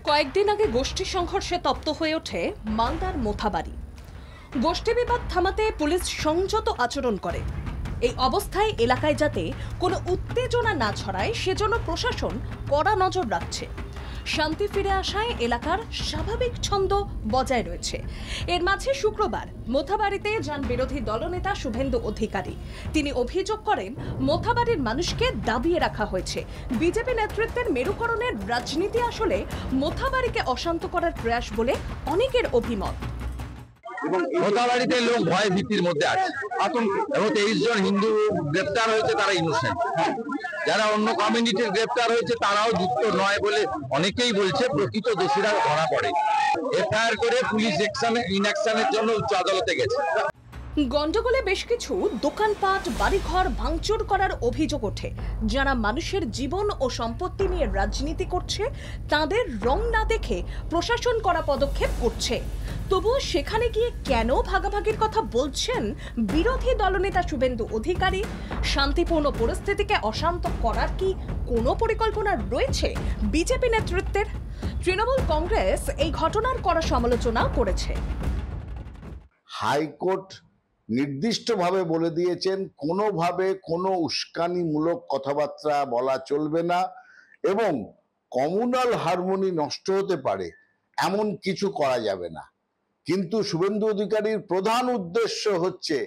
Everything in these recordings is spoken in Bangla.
কয়েকদিন আগে গোষ্ঠী সংঘর্ষে তপ্ত হয়ে ওঠে মালদার মোথাবাড়ি। গোষ্ঠী বিবাদ থামাতে পুলিশ সংযত আচরণ করে। এই অবস্থায় এলাকায় যাতে কোনো উত্তেজনা না ছড়ায় সেজন্য প্রশাসন কড়া নজর রাখছে। শান্তি ফিরে আসায় এলাকার স্বাভাবিক ছন্দ বজায় রয়েছে। এর মাঝে শুক্রবার মোথাবাড়িতে যান বিরোধী দলনেতা শুভেন্দু অধিকারী। তিনি অভিযোগ করেন মোথাবাড়ির মানুষকে দাবিয়ে রাখা হয়েছে। বিজেপি নেতৃত্বের মেরুকরণের রাজনীতি আসলে মোথাবাড়িকে অশান্ত করার প্রয়াস বলে অনেকের অভিমত। মোথাবাড়িতে লোক ভয় ভীতির মধ্যে আছে, এবং 23 জন হিন্দু গ্রেপ্তার হয়েছে, তারা ইনোসেন্ট। যারা অন্য কমিউনিটির গ্রেপ্তার হয়েছে তারাও যুক্ত নয় বলে অনেকেই বলছে। প্রকৃত দোষীরা ধরা পড়ে। এফআইআর করে পুলিশ ইনঅ্যাকশনের জন্য উচ্চ আদালতে গেছে। গন্ডগোলে বেশ কিছু দোকানপাট বাড়িঘর ভাঙচুর করার অভিযোগ ওঠে। যারা মানুষের জীবন ও সম্পত্তি নিয়ে রাজনীতি করছে তাদের রং না দেখে প্রশাসন করা পদক্ষেপ করছে। তবুও সেখানে গিয়ে কেন ভাগাভাগির কথা বলছেন বিরোধী দলনেতা শুভেন্দু অধিকারী? শান্তিপূর্ণ পরিস্থিতিকে অশান্ত করার কি কোনো পরিকল্পনা রয়েছে বিজেপি নেতৃত্বের? তৃণমূল কংগ্রেস এই ঘটনার কড়া সমালোচনা করেছে। হাইকোর্ট নির্দিষ্টভাবে বলে দিয়েছেন কোনোভাবে কোনো উস্কানিমূলক কথাবার্তা বলা চলবে না, এবং কমিউনাল হারমোনি নষ্ট হতে পারে এমন কিছু করা যাবে না। কিন্তু শুভেন্দু অধিকারীর প্রধান উদ্দেশ্য হচ্ছে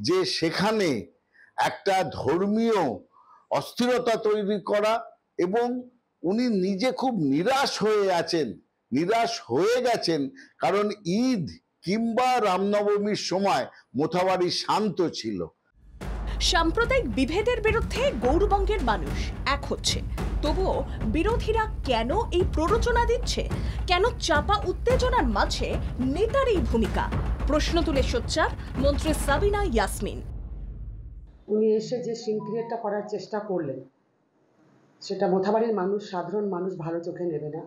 যে সেখানে একটা ধর্মীয় অস্থিরতা তৈরি করা, এবং উনি নিজে খুব নিরাশ হয়ে গেছেন, কারণ ঈদ কিংবা রামনবমীর সময় মোথাবাড়ি শান্ত ছিল। সাম্প্রদায়িক বিভেদের বিরুদ্ধে গৌরবঙ্গের মানুষ এক হচ্ছে, তবুও বিরোধীরা কেন এই প্ররোচনা দিচ্ছে? কেন চাপা উত্তেজনার মাঝে নেতার এই ভূমিকা? প্রশ্ন তুলে সোচ্চার মন্ত্রী সাবিনা ইয়াসমিন। উনি এসে যে সিন ক্রিয়েটটা করার চেষ্টা করলেন সেটা মোথাবাড়ির মানুষ, সাধারণ মানুষ ভালো চোখে নেবে না।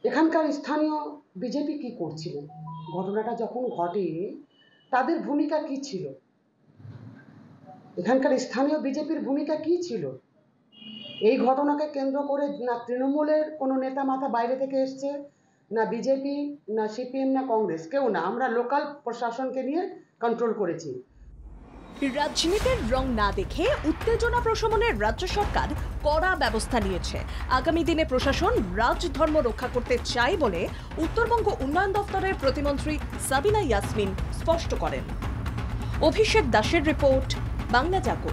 এখানকার স্থানীয় বিজেপি কি করছিলেন, ঘটনাটা যখন ঘটে তাদের ভূমিকা কি ছিল? এখানকার স্থানীয় বিজেপির ভূমিকা কি ছিল? এই ঘটনাকে কেন্দ্র করে না তৃণমূলের কোনো নেতা মাথা বাইরে থেকে এসছে, না বিজেপি, না সিপিএম, না কংগ্রেস, কেউ না। আমরা লোকাল প্রশাসনকে নিয়ে কন্ট্রোল করেছি। রাজনীতির রং না দেখে উত্তেজনা প্রশমনের রাজ্য সরকার কড়া ব্যবস্থা নিয়েছে। আগামী দিনে প্রশাসন রাজধর্ম রক্ষা করতে চায় বলে উত্তরবঙ্গ উন্নয়ন দপ্তরের প্রতিমন্ত্রী সাবিনা ইয়াসমিন স্পষ্ট করেন। অভিষেক দাসের রিপোর্ট, বাংলা জাগো।